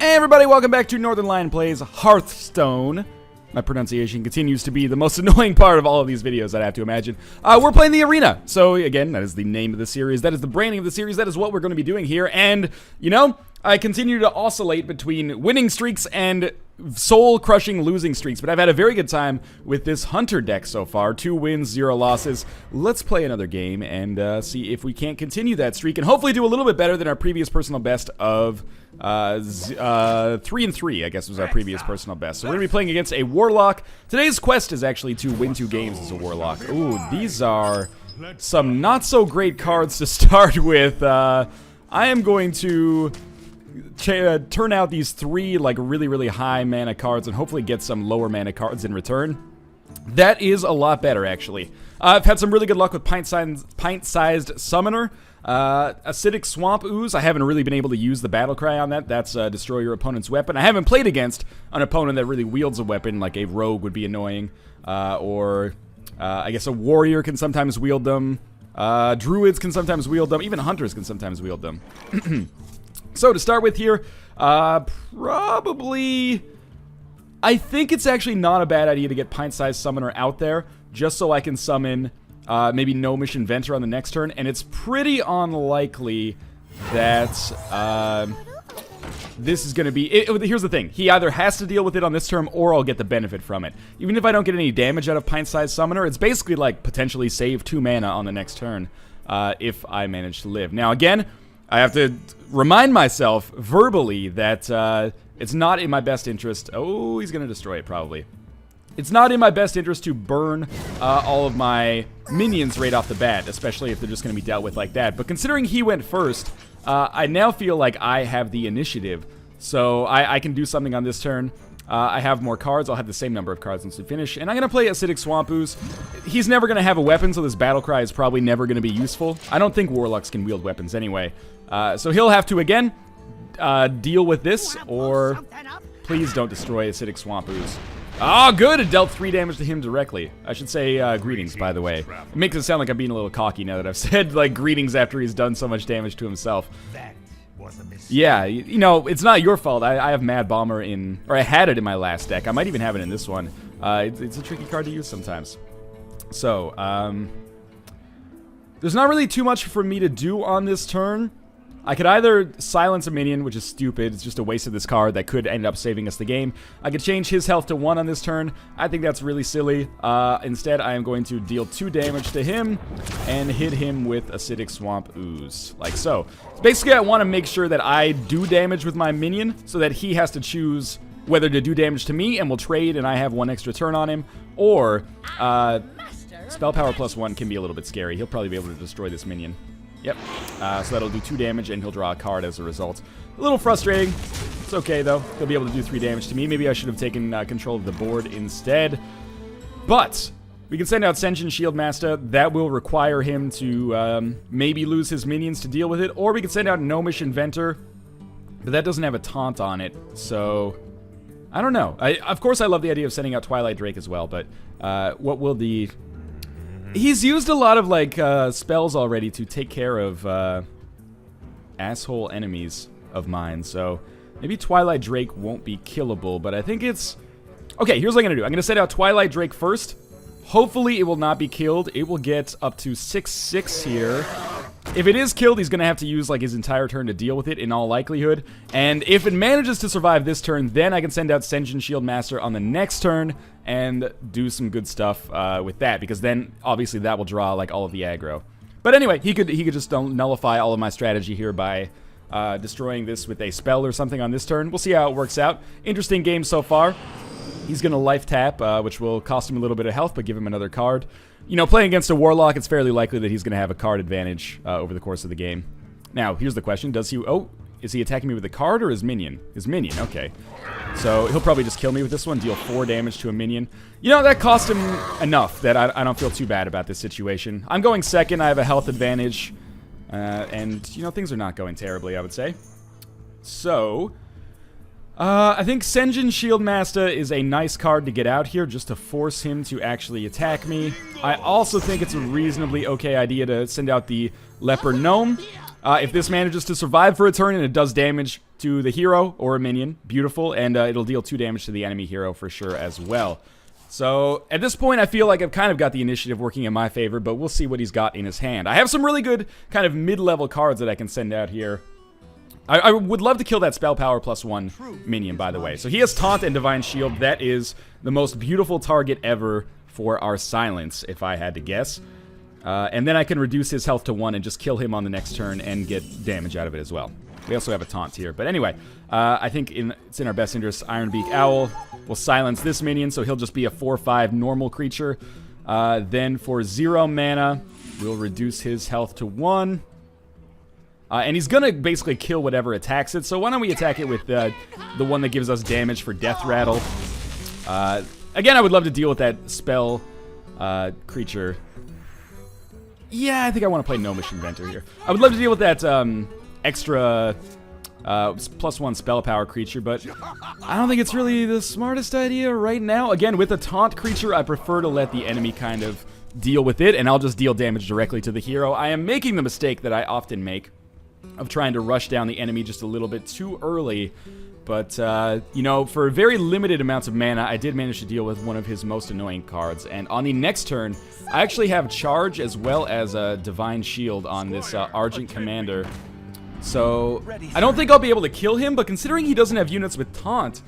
Hey everybody, welcome back to Northernlion Plays Hearthstone. My pronunciation continues to be the most annoying part of all of these videos, I'd have to imagine. We're playing the arena. So again, that is the name of the series, that is the branding of the series, that is what we're going to be doing here. And, you know, I continue to oscillate between winning streaks and soul-crushing losing streaks, but I've had a very good time with this Hunter deck so far. 2 wins, 0 losses. Let's play another game and see if we can't continue that streak and hopefully do a little bit better than our previous personal best of 3-3, I guess was our previous personal best. So we're going to be playing against a warlock. Today's quest is actually to win 2 games as a warlock. Ooh, these are some not-so-great cards to start with. I am going to turn out these 3 like really high mana cards and hopefully get some lower mana cards in return. That is a lot better, actually. I've had some really good luck with pint-sized summoner. Acidic Swamp Ooze, I haven't really been able to use the battle cry on that. That's destroy your opponent's weapon. I haven't played against an opponent that really wields a weapon, like a rogue would be annoying, or I guess a warrior can sometimes wield them. Druids can sometimes wield them. Even hunters can sometimes wield them. So to start with here, probably, I think it's actually not a bad idea to get pint-sized summoner out there, just so I can summon maybe Gnomish Inventor on the next turn, and it's pretty unlikely that this is going to be... here's the thing, he either has to deal with it on this turn, or I'll get the benefit from it. Even if I don't get any damage out of pint-sized summoner, it's basically like potentially save 2 mana on the next turn, if I manage to live. Now again, I have to remind myself verbally that it's not in my best interest... Oh, he's going to destroy it probably. It's not in my best interest to burn all of my minions right off the bat, especially if they're just going to be dealt with like that. But considering he went first, I now feel like I have the initiative. So I can do something on this turn. I have more cards. I'll have the same number of cards once we finish. And I'm going to play Acidic Swamp Ooze. He's never going to have a weapon, so this battle cry is probably never going to be useful. I don't think warlocks can wield weapons anyway. So he'll have to, again, deal with this, or please don't destroy Acidic Swamp Ooze. Oh, good! It dealt 3 damage to him directly. I should say greetings, by the way. It makes it sound like I'm being a little cocky now that I've said, like, greetings after he's done so much damage to himself. That was a mistake. Yeah, you know, it's not your fault. I have Mad Bomber in... Or I had it in my last deck. I might even have it in this one. It's a tricky card to use sometimes. So, there's not really too much for me to do on this turn. I could either silence a minion, which is stupid. It's just a waste of this card that could end up saving us the game. I could change his health to 1 on this turn. I think that's really silly. Instead, I am going to deal 2 damage to him and hit him with Acidic Swamp Ooze, like so. Basically, I want to make sure that I do damage with my minion so that he has to choose whether to do damage to me and we'll trade and I have 1 extra turn on him, or Spell Power +1 can be a little bit scary. He'll probably be able to destroy this minion. Yep, so that'll do 2 damage, and he'll draw a card as a result. A little frustrating. It's okay, though. He'll be able to do 3 damage to me. Maybe I should have taken control of the board instead. But we can send out Senjin Shieldmaster. That will require him to maybe lose his minions to deal with it. Or we can send out Gnomish Inventor, but that doesn't have a taunt on it, so... I don't know. Of course, I love the idea of sending out Twilight Drake as well, but what will the... He's used a lot of, like, spells already to take care of, asshole enemies of mine, so maybe Twilight Drake won't be killable, but I think it's... Okay, here's what I'm gonna do. I'm gonna set out Twilight Drake first. Hopefully it will not be killed. It will get up to 6/6 here. If it is killed, he's gonna have to use, like, his entire turn to deal with it, in all likelihood. And if it manages to survive this turn, then I can send out Senjin Shieldmaster on the next turn and do some good stuff with that, because then, obviously, that will draw, like, all of the aggro. But anyway, he could just nullify all of my strategy here by destroying this with a spell or something on this turn. We'll see how it works out. Interesting game so far. He's gonna life tap, which will cost him a little bit of health, but give him another card. You know, playing against a warlock, it's fairly likely that he's going to have a card advantage over the course of the game. Now, here's the question. Does he... Oh, is he attacking me with a card or his minion? His minion, okay. So, he'll probably just kill me with this one, deal 4 damage to a minion. You know, that cost him enough that I don't feel too bad about this situation. I'm going second, I have a health advantage, and, you know, things are not going terribly, I would say. So... I think Senjin Shieldmaster is a nice card to get out here just to force him to actually attack me. I also think it's a reasonably okay idea to send out the Leper Gnome. If this manages to survive for a turn and it does damage, to the hero or a minion. Beautiful. And it'll deal 2 damage to the enemy hero for sure as well. So, at this point, I feel like I've kind of got the initiative working in my favor, but we'll see what he's got in his hand. I have some really good kind of mid-level cards that I can send out here. I would love to kill that spell power +1 minion, by the way. So he has Taunt and Divine Shield. That is the most beautiful target ever for our Silence, if I had to guess. And then I can reduce his health to 1 and just kill him on the next turn and get damage out of it as well. We also have a Taunt here. But anyway, I think it's in our best interest. Ironbeak Owl will silence this minion, so he'll just be a 4/5 normal creature. Then for 0 mana, we'll reduce his health to 1. And he's going to basically kill whatever attacks it. So why don't we attack it with the one that gives us damage for Death Rattle. Again, I would love to deal with that spell creature. Yeah, I think I want to play Gnomish Inventor here. I would love to deal with that extra +1 spell power creature, but I don't think it's really the smartest idea right now. Again, with a taunt creature, I prefer to let the enemy kind of deal with it, and I'll just deal damage directly to the hero. I am making the mistake that I often make of trying to rush down the enemy just a little bit too early. But, you know, for very limited amounts of mana, I did manage to deal with one of his most annoying cards. And on the next turn, I actually have Charge as well as a Divine Shield on this Argent Commander. So, I don't think I'll be able to kill him, but considering he doesn't have units with Taunt,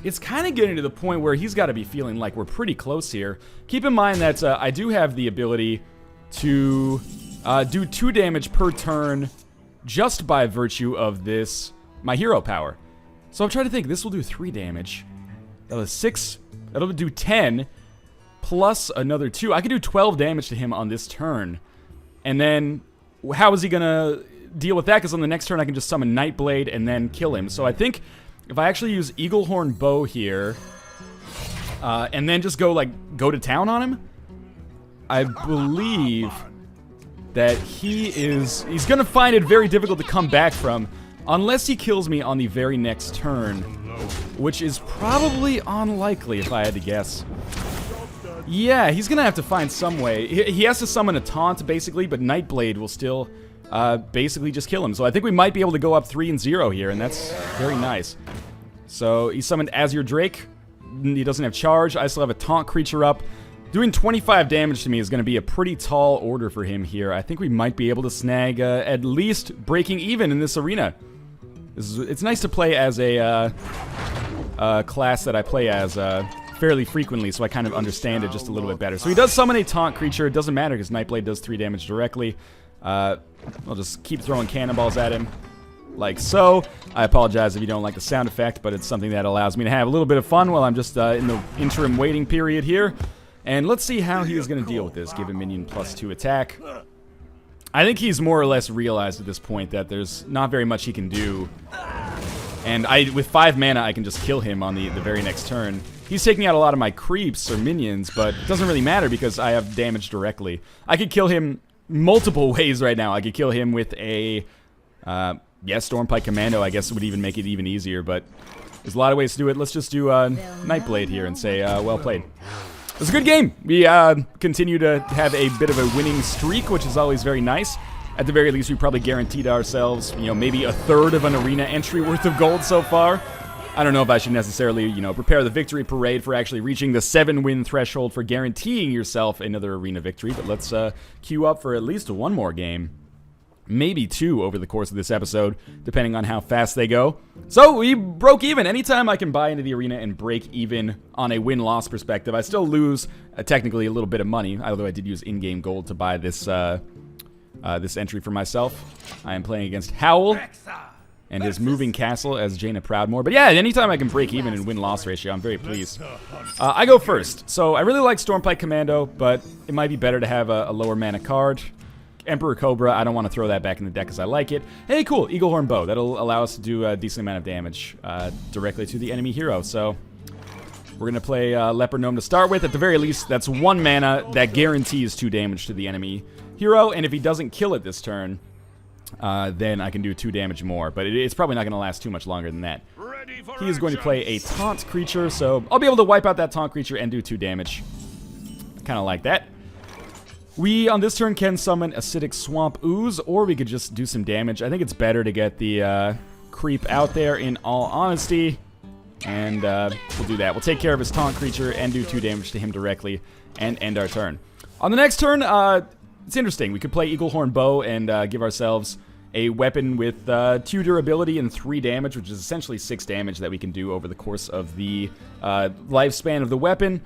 it's kind of getting to the point where he's got to be feeling like we're pretty close here. Keep in mind that I do have the ability to do 2 damage per turn just by virtue of this, my hero power. So I'm trying to think, this will do 3 damage. That'll do 6, that'll do 10, plus another 2. I could do 12 damage to him on this turn. And then, how is he gonna deal with that? Because on the next turn I can just summon Nightblade and then kill him. So I think if I actually use Eaglehorn Bow here, and then just go to town on him, I believe that he's gonna find it very difficult to come back from, unless he kills me on the very next turn, which is probably unlikely if I had to guess. Yeah, he's gonna have to find some way. He has to summon a taunt basically, but Nightblade will still basically just kill him. So I think we might be able to go up 3-0 here, and that's very nice. So he summoned Azure Drake. He doesn't have charge. I still have a taunt creature up. Doing 25 damage to me is going to be a pretty tall order for him here. I think we might be able to snag at least breaking even in this arena. It's nice to play as a class that I play as fairly frequently, so I kind of understand it just a little bit better. So he does summon a taunt creature. It doesn't matter because Nightblade does 3 damage directly. I'll just keep throwing cannonballs at him, like so. I apologize if you don't like the sound effect, but it's something that allows me to have a little bit of fun while I'm just in the interim waiting period here. And let's see how he is going to deal with this. Give him minion +2 attack. I think he's more or less realized at this point that there's not very much he can do. And with 5 mana, I can just kill him on the very next turn. He's taking out a lot of my creeps or minions, but it doesn't really matter because I have damage directly. I could kill him multiple ways right now. I could kill him with a, Stormpike Commando, I guess would even make it even easier, but there's a lot of ways to do it. Let's just do Nightblade here and say, well played. It was a good game. We continue to have a bit of a winning streak, which is always very nice. At the very least, we probably guaranteed ourselves, maybe a third of an arena entry worth of gold so far. I don't know if I should necessarily, prepare the victory parade for actually reaching the 7-win threshold for guaranteeing yourself another arena victory, but let's queue up for at least 1 more game. Maybe 2 over the course of this episode, depending on how fast they go. So we broke even. Anytime I can buy into the arena and break even on a win-loss perspective, I still lose technically a little bit of money, although I did use in-game gold to buy this this entry for myself. I am playing against Howl and his moving castle as Jaina Proudmoore. But yeah, anytime I can break even in win-loss ratio, I'm very pleased. I go first. So I really like Stormpike Commando, but it might be better to have a lower mana card. Emperor Cobra, I don't want to throw that back in the deck because I like it. Hey, cool, Eaglehorn Bow. That'll allow us to do a decent amount of damage directly to the enemy hero. So we're going to play Leopard Gnome to start with. At the very least, that's 1 mana that guarantees 2 damage to the enemy hero. And if he doesn't kill it this turn, then I can do 2 damage more. But it's probably not going to last too much longer than that. He is going to play a Taunt creature, so I'll be able to wipe out that Taunt creature and do 2 damage. Kind of like that. We, on this turn, can summon Acidic Swamp Ooze, or we could just do some damage. I think it's better to get the creep out there in all honesty. And we'll do that. We'll take care of his taunt creature and do 2 damage to him directly and end our turn. On the next turn, it's interesting. We could play Eaglehorn Bow and give ourselves a weapon with 2 durability and 3 damage, which is essentially 6 damage that we can do over the course of the lifespan of the weapon.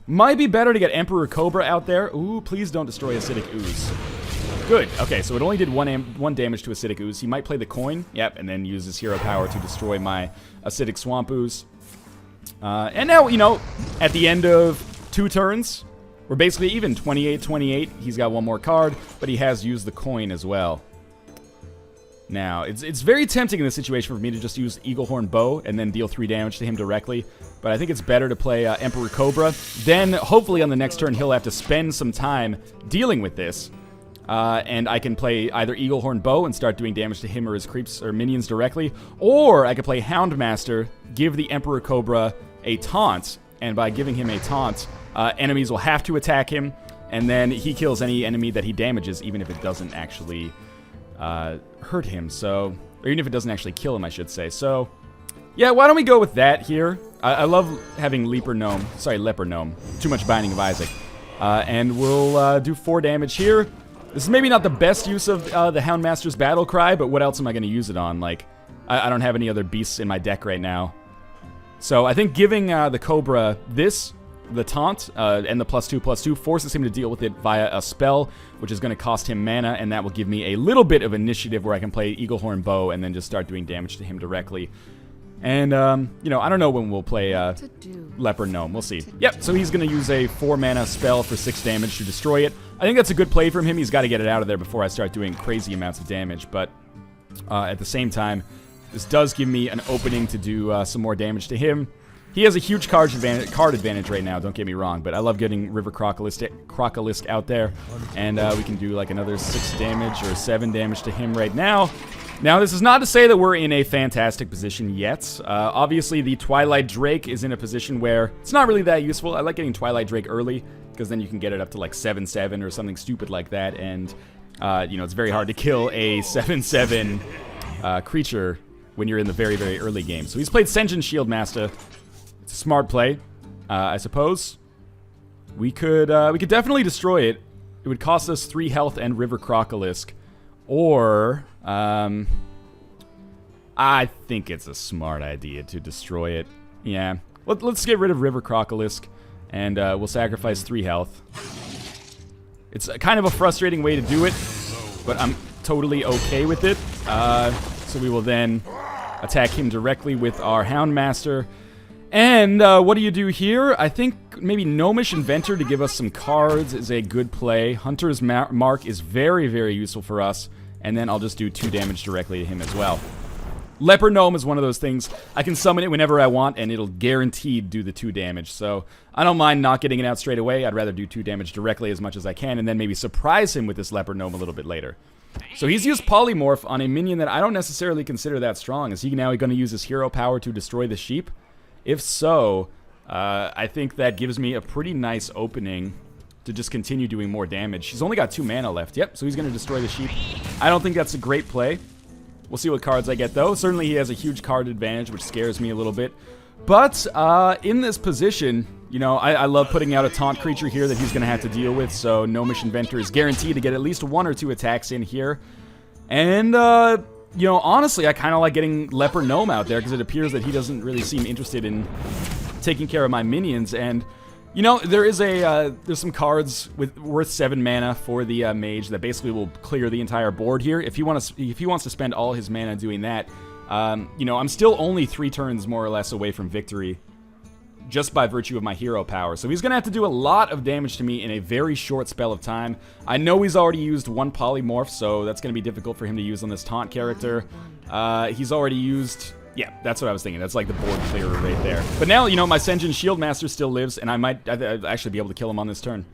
Might be better to get Emperor Cobra out there. Ooh, please don't destroy Acidic Ooze. Good. Okay, so it only did 1 damage to Acidic Ooze. He might play the coin. Yep, and then use his hero power to destroy my Acidic Swamp Ooze. And now, you know, at the end of 2 turns, we're basically even. 28-28. He's got 1 more card, but he has used the coin as well. Now, it's very tempting in this situation for me to just use Eaglehorn Bow and then deal 3 damage to him directly. But I think it's better to play Emperor Cobra. Then, hopefully on the next turn, he'll have to spend some time dealing with this. And I can play either Eaglehorn Bow and start doing damage to him or his creeps or minions directly. Or I could play Houndmaster, give the Emperor Cobra a taunt. And by giving him a taunt, enemies will have to attack him. And then he kills any enemy that he damages, even if it doesn't actually hurt him. So, or even if it doesn't actually kill him, I should say. So, yeah, why don't we go with that here? I love having Leper Gnome. Too much Binding of Isaac. And we'll do 4 damage here. This is maybe not the best use of the Houndmaster's Battle Cry, but what else am I going to use it on? Like, I don't have any other beasts in my deck right now. So I think giving the Cobra the taunt, and the +2/+2 forces him to deal with it via a spell, which is going to cost him mana, and that will give me a little bit of initiative where I can play Eaglehorn Bow and then just start doing damage to him directly. And, you know, I don't know when we'll play Leper Gnome. We'll see. Yep, so he's going to use a 4-mana spell for 6 damage to destroy it. I think that's a good play from him. He's got to get it out of there before I start doing crazy amounts of damage. But at the same time, this does give me an opening to do some more damage to him. He has a huge card advantage right now, don't get me wrong. But I love getting River Crocolisk out there. And we can do like another 6 damage or 7 damage to him right now. Now, this is not to say that we're in a fantastic position yet. Obviously, the Twilight Drake is in a position where it's not really that useful. I like getting Twilight Drake early, because then you can get it up to like 7/7 or something stupid like that. And, you know, it's very hard to kill a 7/7 creature when you're in the very, very early game. So he's played Sen'jin Shieldmaster. It's a smart play, I suppose. We could definitely destroy it. It would cost us 3 health and River Crocolisk. Or, I think it's a smart idea to destroy it. Yeah. Let's get rid of River Crocolisk, and we'll sacrifice 3 health. It's kind of a frustrating way to do it, but I'm totally okay with it. So we will then attack him directly with our Houndmaster. And what do you do here? I think maybe Gnomish Inventor to give us some cards is a good play. Hunter's Mark is very, very useful for us. And then I'll just do 2 damage directly to him as well. Leper Gnome is one of those things. I can summon it whenever I want, and it'll guaranteed do the 2 damage. So I don't mind not getting it out straight away. I'd rather do 2 damage directly as much as I can, and then maybe surprise him with this Leper Gnome a little bit later. So he's used Polymorph on a minion that I don't necessarily consider that strong. Is he now going to use his hero power to destroy the sheep? If so, I think that gives me a pretty nice opening to just continue doing more damage. He's only got 2 mana left. Yep, so he's going to destroy the sheep. I don't think that's a great play. We'll see what cards I get, though. Certainly he has a huge card advantage, which scares me a little bit. But in this position, you know, I love putting out a taunt creature here that he's going to have to deal with. So Gnomish Inventor is guaranteed to get at least 1 or 2 attacks in here. And, you know, honestly, I kind of like getting Leper Gnome out there because it appears that he doesn't really seem interested in taking care of my minions. And you know, there is there's some cards worth 7 mana for the mage that basically will clear the entire board here. If he wants to spend all his mana doing that, you know, I'm still only 3 turns more or less away from victory, just by virtue of my hero power. So he's gonna have to do a lot of damage to me in a very short spell of time. I know he's already used 1 polymorph, so that's gonna be difficult for him to use on this taunt character. He's already used. Yeah, that's what I was thinking. That's like the board clearer right there. But now, you know, my Sen'jin Shieldmaster still lives, and I'd actually be able to kill him on this turn.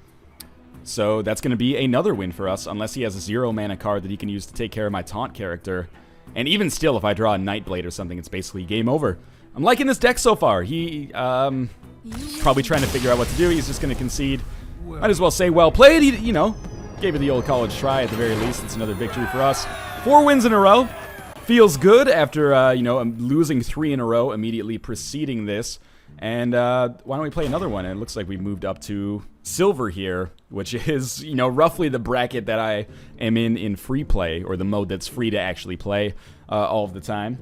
So that's going to be another win for us, unless he has a 0 mana card that he can use to take care of my taunt character. And even still, if I draw a Nightblade or something, it's basically game over. I'm liking this deck so far. He, probably trying to figure out what to do. He's just going to concede. Might as well say, well played. He, you know, gave it the old college try at the very least. It's another victory for us. 4 wins in a row. Feels good after, you know, losing 3 in a row immediately preceding this. And why don't we play another one? And it looks like we moved up to silver here, which is, you know, roughly the bracket that I am in free play, or the mode that's free to actually play all of the time.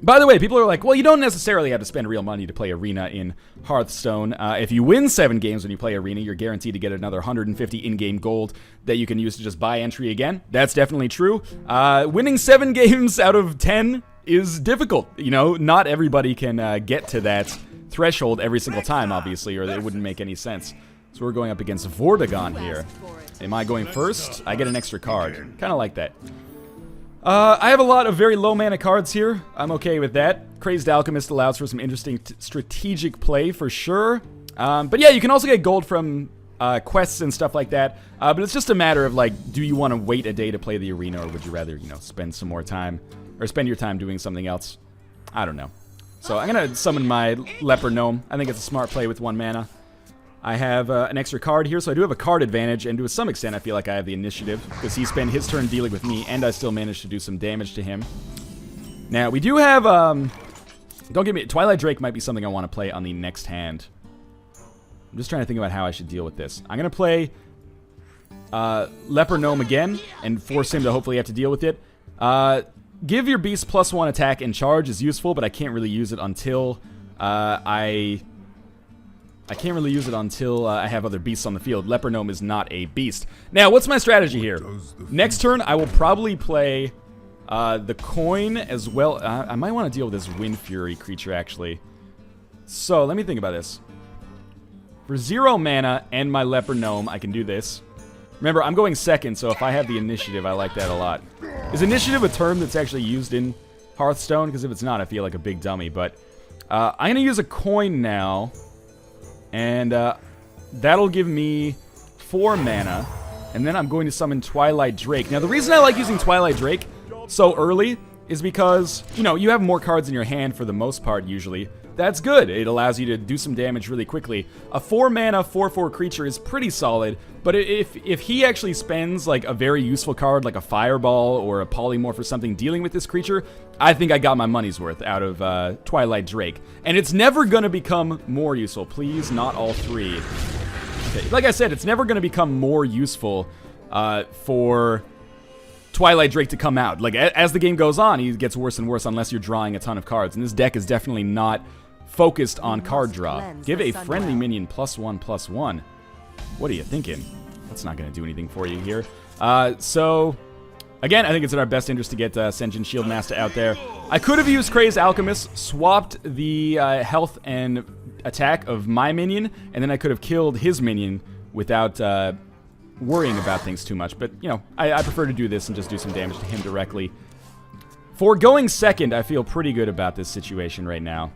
By the way, people are like, well, you don't necessarily have to spend real money to play Arena in Hearthstone. If you win 7 games when you play Arena, you're guaranteed to get another 150 in-game gold that you can use to just buy entry again. That's definitely true. Winning 7 games out of 10 is difficult. You know, not everybody can get to that threshold every single time, obviously, or it wouldn't make any sense. So we're going up against Vortigaunt here. Am I going first? I get an extra card. Kind of like that. I have a lot of very low mana cards here. I'm okay with that. Crazed Alchemist allows for some interesting strategic play for sure. But yeah, you can also get gold from quests and stuff like that. But it's just a matter of, like, do you want to wait a day to play the arena, or would you rather, you know, spend some more time, or spend your time doing something else? I don't know. So I'm going to summon my Leper Gnome. I think it's a smart play with 1 mana. I have an extra card here, so I do have a card advantage, and to some extent I feel like I have the initiative, because he spent his turn dealing with me, and I still managed to do some damage to him. Now, we do have, don't get me, Twilight Drake might be something I want to play on the next hand. I'm just trying to think about how I should deal with this. I'm going to play Leper Gnome again, and force him to hopefully have to deal with it. Give your beast +1 attack and charge is useful, but I can't really use it until I have other beasts on the field. Leper Gnome is not a beast. Now, what's my strategy here? Next turn, I will probably play the coin as well. I might want to deal with this Wind Fury creature, actually. So, let me think about this. For 0 mana and my Leper Gnome, I can do this. Remember, I'm going second, so if I have the initiative, I like that a lot. Is initiative a term that's actually used in Hearthstone? Because if it's not, I feel like a big dummy. But I'm going to use a coin now. And that'll give me 4 mana. And then I'm going to summon Twilight Drake. Now, the reason I like using Twilight Drake so early is because, you know, you have more cards in your hand for the most part, usually. That's good. It allows you to do some damage really quickly. A 4 mana, 4/4 creature is pretty solid. But if he actually spends, like, a very useful card, like a Fireball or a Polymorph or something dealing with this creature, I think I got my money's worth out of Twilight Drake. And it's never going to become more useful. Please, not all 3. Okay, like I said, it's never going to become more useful for Twilight Drake to come out. Like, as the game goes on, he gets worse and worse unless you're drawing a ton of cards. And this deck is definitely not focused on card draw. Give a friendly minion +1/+1. What are you thinking? That's not going to do anything for you here. So, again, I think it's in our best interest to get Sen'jin Shieldmaster out there. I could have used Crazed Alchemist, swapped the health and attack of my minion, and then I could have killed his minion without worrying about things too much. But, you know, I prefer to do this and just do some damage to him directly. For going second, I feel pretty good about this situation right now.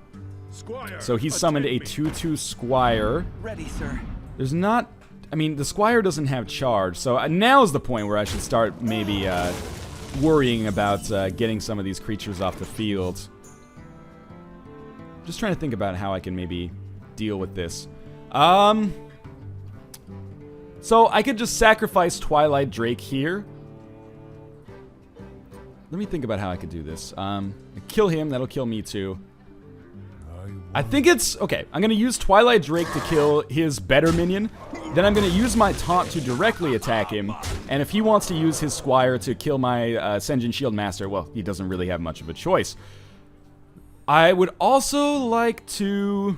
So he's summoned a 2/2 Squire. Ready, sir. There's not... I mean, the Squire doesn't have charge, so now's the point where I should start maybe worrying about getting some of these creatures off the field. Just trying to think about how I can maybe deal with this. So I could just sacrifice Twilight Drake here. Let me think about how I could do this. Kill him, that'll kill me too. I think it's... Okay, I'm going to use Twilight Drake to kill his better minion. Then I'm going to use my taunt to directly attack him. And if he wants to use his Squire to kill my Sen'jin Shieldmaster, well, he doesn't really have much of a choice. I would also like to...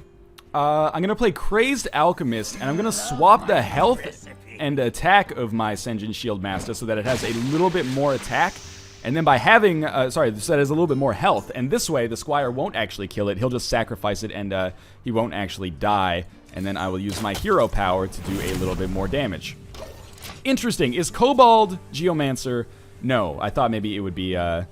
I'm going to play Crazed Alchemist, and I'm going to swap the health and attack of my Sen'jin Shieldmaster so that it has a little bit more attack. And then by having, so that it has a little bit more health. And this way, the Squire won't actually kill it. He'll just sacrifice it, and he won't actually die. And then I will use my hero power to do a little bit more damage. Interesting. Is Kobold Geomancer? No. I thought maybe it would be a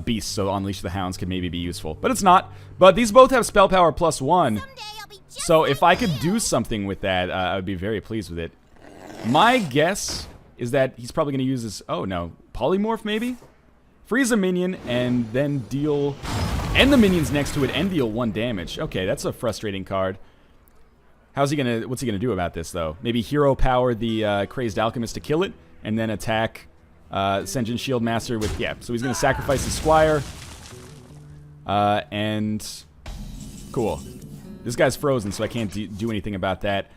beast, so Unleash the Hounds could maybe be useful. But it's not. But these both have spell power +1. So if I could do something with that, I would be very pleased with it. My guess is that he's probably going to use this... Oh, no. Polymorph, maybe? Freeze a minion, and then deal... And the minions next to it, and deal 1 damage. Okay, that's a frustrating card. How's he gonna... What's he gonna do about this, though? Maybe hero power the Crazed Alchemist to kill it, and then attack Sen'jin Shield Master with, yeah, so he's going to sacrifice his Squire. And cool. This guy's frozen, so I can't do anything about that.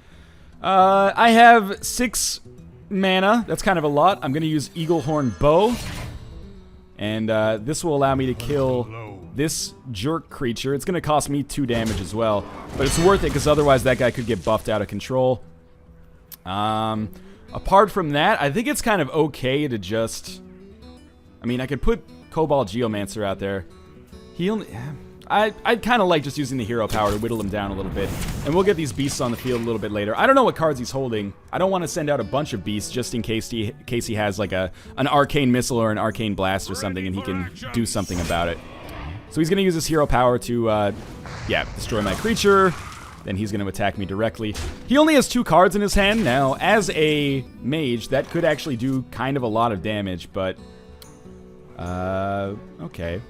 I have 6 mana. That's kind of a lot. I'm going to use Eaglehorn Bow. And this will allow me to kill this jerk creature. It's going to cost me 2 damage as well. But it's worth it, because otherwise that guy could get buffed out of control. Apart from that, I think it's kind of okay to just... I mean, I could put Cobalt Geomancer out there. He only... I'd kind of like just using the hero power to whittle him down a little bit. And we'll get these beasts on the field a little bit later. I don't know what cards he's holding. I don't want to send out a bunch of beasts just in case he has like an Arcane Missile or an Arcane Blast or something, and he can do something about it. So he's going to use his hero power to, yeah, destroy my creature. Then he's going to attack me directly. He only has 2 cards in his hand. Now, as a mage, that could actually do kind of a lot of damage, but... okay.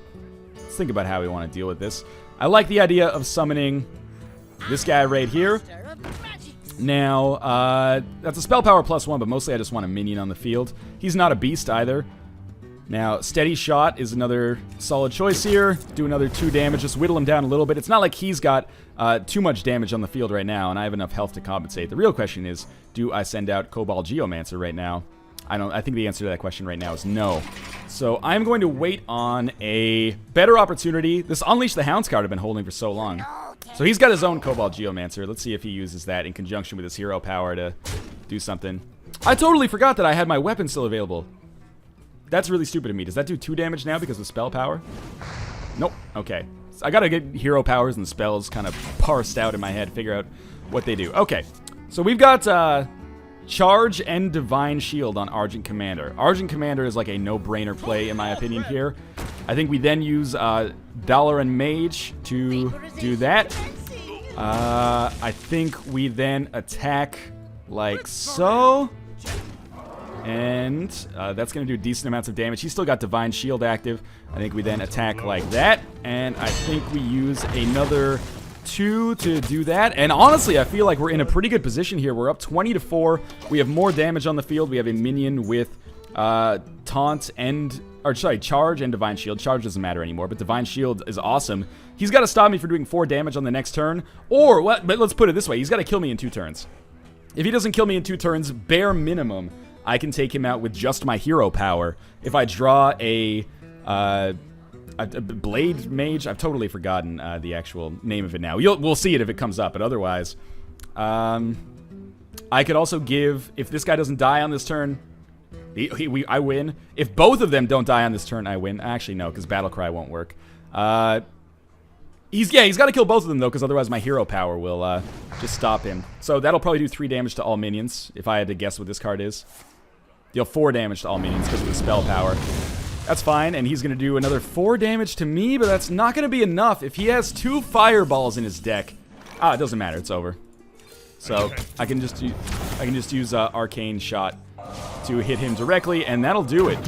Let's think about how we want to deal with this. I like the idea of summoning this guy right here. Now, that's a spell power +1, but mostly I just want a minion on the field. He's not a beast either. Now, Steady Shot is another solid choice here. Do another 2 damage, just whittle him down a little bit. It's not like he's got too much damage on the field right now, and I have enough health to compensate. The real question is, do I send out Cobalt Geomancer right now? I think the answer to that question right now is no. So I'm going to wait on a better opportunity. This Unleash the Hounds card I've been holding for so long. So he's got his own Cobalt Geomancer. Let's see if he uses that in conjunction with his hero power to do something. I totally forgot that I had my weapon still available. That's really stupid of me. Does that do 2 damage now because of spell power? Nope. Okay. So I gotta get hero powers and spells kind of parsed out in my head, figure out what they do. Okay. So we've got Charge and Divine Shield on Argent Commander. Argent Commander is like a no-brainer play in my opinion here. I think we then use Dalaran Mage to do that. I think we then attack like so. And that's going to do decent amounts of damage. He's still got Divine Shield active. I think we then attack like that. And I think we use another 2 to do that. And honestly, I feel like we're in a pretty good position here. We're up 20-4. We have more damage on the field. We have a minion with Taunt and... Or sorry, Charge and Divine Shield. Charge doesn't matter anymore, but Divine Shield is awesome. He's got to stop me from doing 4 damage on the next turn. Or, what? But let's put it this way. He's got to kill me in 2 turns. If he doesn't kill me in 2 turns, bare minimum, I can take him out with just my hero power. If I draw a Blade Mage, I've totally forgotten the actual name of it now. We'll see it if it comes up, but otherwise, I could also give, if this guy doesn't die on this turn, I win. If both of them don't die on this turn, I win. Actually, no, because Battlecry won't work. He's got to kill both of them, though, because otherwise my hero power will just stop him. So that'll probably do 3 damage to all minions, if I had to guess what this card is. Deal 4 damage to all minions because of the spell power. That's fine, and he's going to do another 4 damage to me, but that's not going to be enough. If he has 2 fireballs in his deck... it doesn't matter. It's over. So I can just use Arcane Shot to hit him directly, and that'll do it.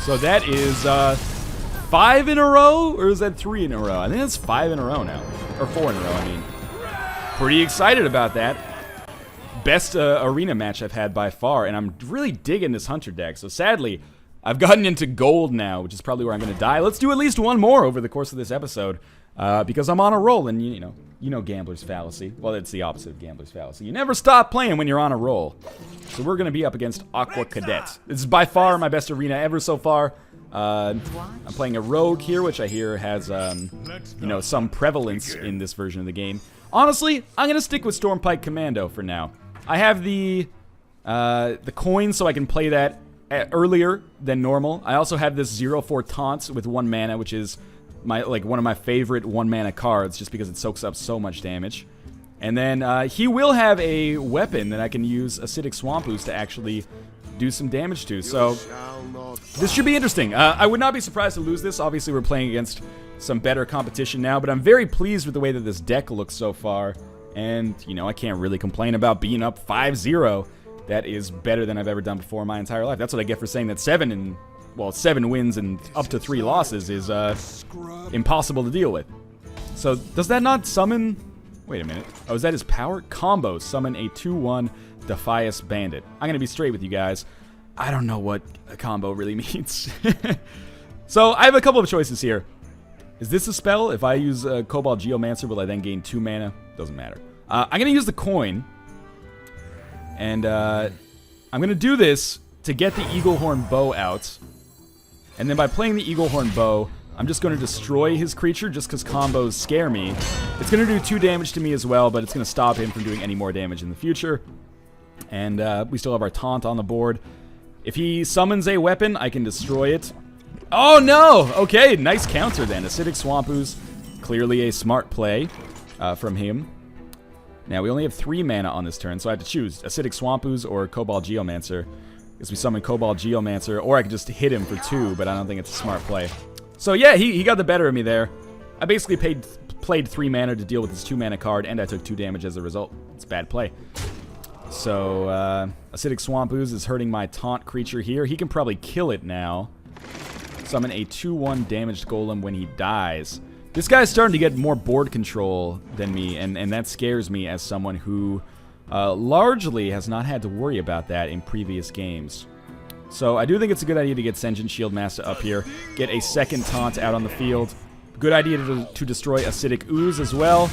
So that is 5 in a row, or is that 3 in a row? I think that's 5 in a row now. Or 4 in a row, I mean. Pretty excited about that. Best arena match I've had by far, and I'm really digging this Hunter deck. So sadly, I've gotten into gold now, which is probably where I'm going to die. Let's do at least one more over the course of this episode, because I'm on a roll, and you know Gambler's Fallacy. Well, it's the opposite of Gambler's Fallacy. You never stop playing when you're on a roll. So we're going to be up against Aqua Cadet. This is by far my best arena ever so far. I'm playing a rogue here, which I hear has, some prevalence in this version of the game. Honestly, I'm going to stick with Stormpike Commando for now. I have the coin, so I can play that earlier than normal. I also have this 0/4 Taunts with 1 mana, which is one of my favorite 1 mana cards, just because it soaks up so much damage. And then he will have a weapon that I can use Acidic Swamp Ooze to actually do some damage to. So this should be interesting. I would not be surprised to lose this. Obviously, we're playing against some better competition now, but I'm very pleased with the way that this deck looks so far. And, I can't really complain about being up 5-0. That is better than I've ever done before in my entire life. That's what I get for saying that 7 wins and up to 3 losses is impossible to deal with. So, does that not summon... Wait a minute. Oh, is that his power? Combo. Summon a 2/1 Defias Bandit. I'm going to be straight with you guys. I don't know what a combo really means. So I have a couple of choices here. Is this a spell? If I use Cobalt Geomancer, will I then gain 2 mana? Doesn't matter. I'm going to use the coin. And I'm going to do this to get the Eaglehorn Bow out. And then by playing the Eaglehorn Bow, I'm just going to destroy his creature just because combos scare me. It's going to do 2 damage to me as well, but it's going to stop him from doing any more damage in the future. And we still have our taunt on the board. If he summons a weapon, I can destroy it. Oh no! Okay, nice counter then. Acidic Swamp Ooze, clearly a smart play from him. Now, we only have 3 mana on this turn, so I have to choose Acidic Swamp Ooze or Cobalt Geomancer. Because we summon Cobalt Geomancer, or I could just hit him for 2, but I don't think it's a smart play. So yeah, he got the better of me there. I basically played 3 mana to deal with this 2 mana card, and I took 2 damage as a result. It's a bad play. So, Acidic Swamp Ooze is hurting my taunt creature here. He can probably kill it now. Summon a 2/1 damaged golem when he dies. This guy's starting to get more board control than me, and that scares me as someone who largely has not had to worry about that in previous games. So I do think it's a good idea to get Sen'jin Shieldmaster up here, get a second taunt out on the field. Good idea to destroy Acidic Ooze as well.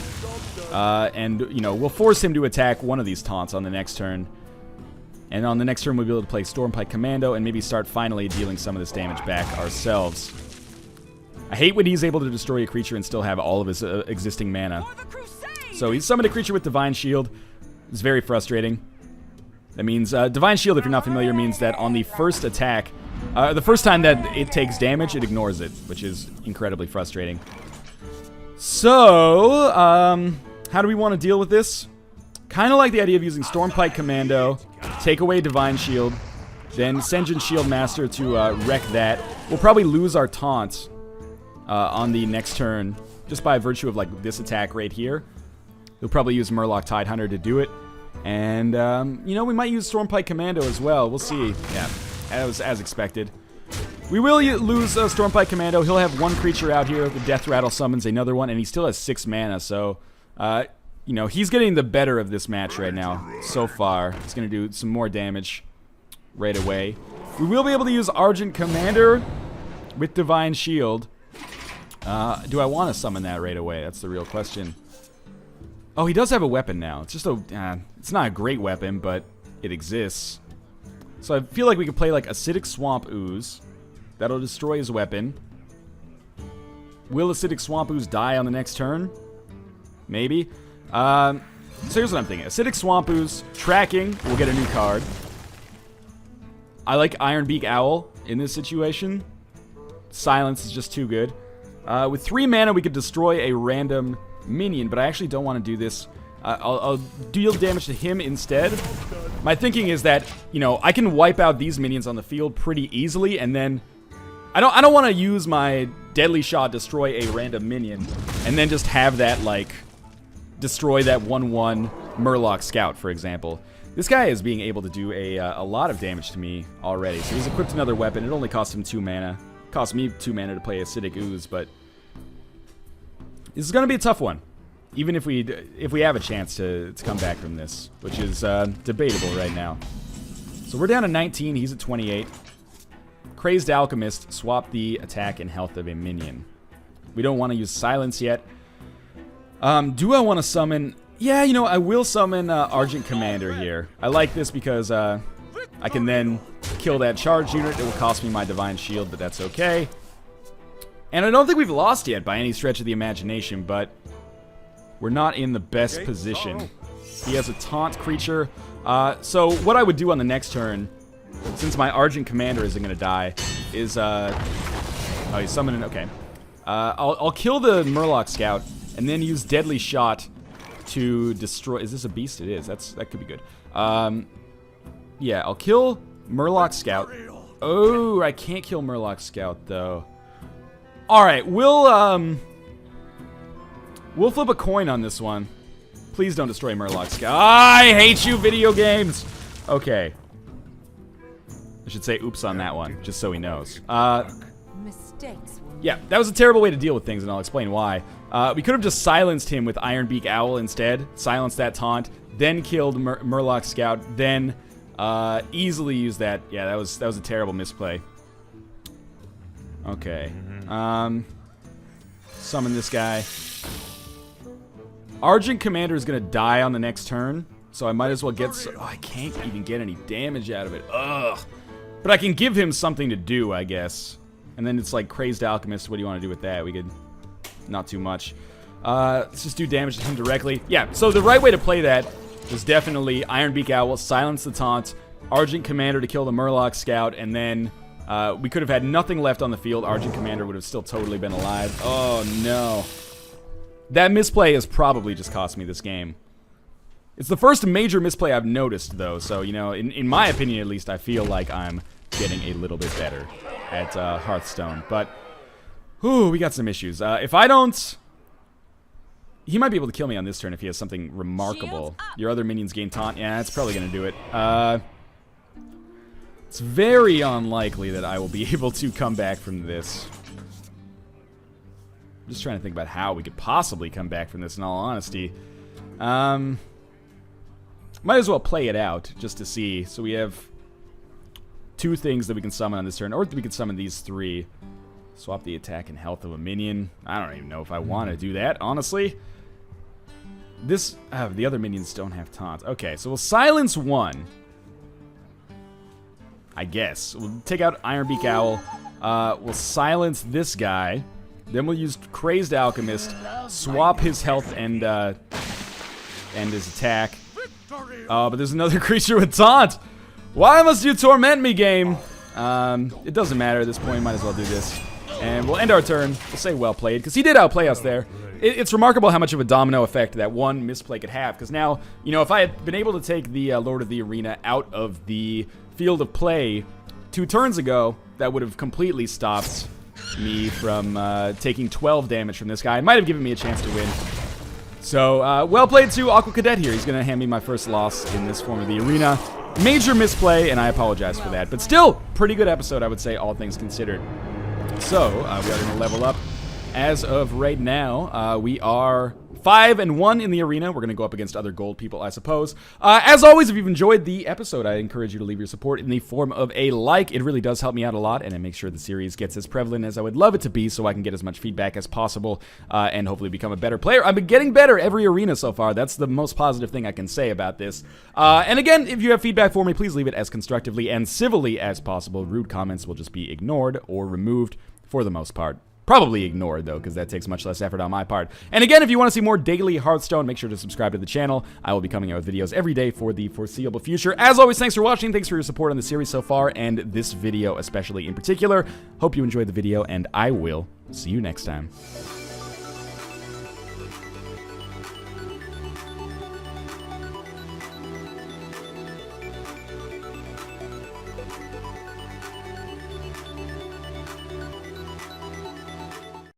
And, you know, we'll force him to attack one of these taunts on the next turn. And on the next turn, we'll be able to play Stormpike Commando and maybe start finally dealing some of this damage back ourselves. I hate when he's able to destroy a creature and still have all of his existing mana. So he summoned a creature with Divine Shield. It's very frustrating. That means, Divine Shield, if you're not familiar, means that on the first attack, the first time that it takes damage, it ignores it, which is incredibly frustrating. So, how do we want to deal with this? Kind of like the idea of using Stormpike Commando, take away Divine Shield, then Sen'jin Shieldmaster to wreck that. We'll probably lose our taunt on the next turn, just by virtue of like this attack right here. We'll probably use Murloc Tidehunter to do it. And, you know, we might use Stormpike Commando as well. We'll see. Yeah, as expected. We will lose Stormpike Commando. He'll have 1 creature out here. The Death Rattle summons another one, and he still has 6 mana, so... you know, he's getting the better of this match right now, so far. He's going to do some more damage right away. We will be able to use Argent Commander with Divine Shield. Do I want to summon that right away? That's the real question. Oh, he does have a weapon now. It's just a... it's not a great weapon, but it exists. So I feel like we could play, like, Acidic Swamp Ooze. That'll destroy his weapon. Will Acidic Swamp Ooze die on the next turn? Maybe. So here's what I'm thinking. Acidic Swamp Ooze, tracking, we'll get a new card. I like Ironbeak Owl in this situation. Silence is just too good. With 3 mana, we could destroy a random minion, but I actually don't want to do this. I'll deal damage to him instead. My thinking is that, you know, I can wipe out these minions on the field pretty easily, and then... I don't want to use my Deadly Shot, destroy a random minion, and then just have that, like... destroy that 1/1 Murloc Scout, for example. This guy is being able to do a lot of damage to me already. So he's equipped another weapon. It only cost him 2 mana. Cost me 2 mana to play Acidic Ooze, but this is going to be a tough one. Even if we have a chance to come back from this, which is debatable right now. So we're down to 19. He's at 28. Crazed Alchemist. Swap the attack and health of a minion. We don't want to use Silence yet. Do I want to summon... Yeah, you know, I will summon Argent Commander here. I like this because I can then kill that charge unit. It will cost me my Divine Shield, but that's okay. And I don't think we've lost yet by any stretch of the imagination, but we're not in the best position. He has a taunt creature. So what I would do on the next turn, since my Argent Commander isn't going to die, is... oh, he's summoning... Okay. I'll kill the Murloc Scout, and then use Deadly Shot to destroy... Is this a beast? It is. That could be good. Yeah, I'll kill Murloc Scout. Oh, I can't kill Murloc Scout, though. Alright, we'll flip a coin on this one. Please don't destroy Murloc Scout. I hate you, video games! Okay. I should say oops on that one, just so he knows. Mistakes. Yeah, that was a terrible way to deal with things, and I'll explain why. We could have just silenced him with Ironbeak Owl instead, silenced that taunt, then killed Murloc Scout, then Easily use that. Yeah, that was a terrible misplay. Okay. Summon this guy. Argent Commander is going to die on the next turn, so I might as well get... Oh, I can't even get any damage out of it. Ugh. But I can give him something to do, I guess. And then it's like Crazed Alchemist. What do you want to do with that? We could... Not too much. Let's just do damage to him directly. Yeah, so the right way to play that was definitely Ironbeak Owl, silence the taunt, Argent Commander to kill the Murloc Scout, and then we could have had nothing left on the field. Argent Commander would have still totally been alive. Oh, no. That misplay has probably just cost me this game. It's the first major misplay I've noticed, though, so, you know, in my opinion, at least, I feel like I'm getting a little bit better at Hearthstone. But, whew, we got some issues. If I don't... He might be able to kill me on this turn if he has something remarkable. Your other minions gain taunt. Yeah, that's probably going to do it. It's very unlikely that I will be able to come back from this. I'm just trying to think about how we could possibly come back from this, in all honesty. Might as well play it out, just to see. So we have 2 things that we can summon on this turn, or we can summon these 3. Swap the attack and health of a minion. I don't even know if I want to do that, honestly. This... the other minions don't have taunt. Okay, so we'll silence 1. I guess. We'll take out Ironbeak Owl. We'll silence this guy. Then we'll use Crazed Alchemist, swap his health and his attack. But there's another creature with taunt. Why must you torment me, game? It doesn't matter at this point. Might as well do this. And we'll end our turn. We'll say well played, because he did outplay us there. It's remarkable how much of a domino effect that one misplay could have, because now, you know, if I had been able to take the Lord of the Arena out of the field of play 2 turns ago, that would have completely stopped me from taking 12 damage from this guy. It might have given me a chance to win. So, well played to Aqua Cadet here. He's going to hand me my first loss in this form of the arena. Major misplay, and I apologize for that. But still, pretty good episode, I would say, all things considered. So, we are going to level up. As of right now, we are 5-1 in the arena. We're going to go up against other gold people, I suppose. As always, if you've enjoyed the episode, I encourage you to leave your support in the form of a like. It really does help me out a lot, and it makes sure the series gets as prevalent as I would love it to be, so I can get as much feedback as possible, and hopefully become a better player. I've been getting better every arena so far. That's the most positive thing I can say about this. And again, if you have feedback for me, please leave it as constructively and civilly as possible. Rude comments will just be ignored or removed for the most part. Probably ignored, though, because that takes much less effort on my part. And again, if you want to see more daily Hearthstone, make sure to subscribe to the channel. I will be coming out with videos every day for the foreseeable future. As always, thanks for watching. Thanks for your support on the series so far, and this video especially in particular. Hope you enjoyed the video, and I will see you next time.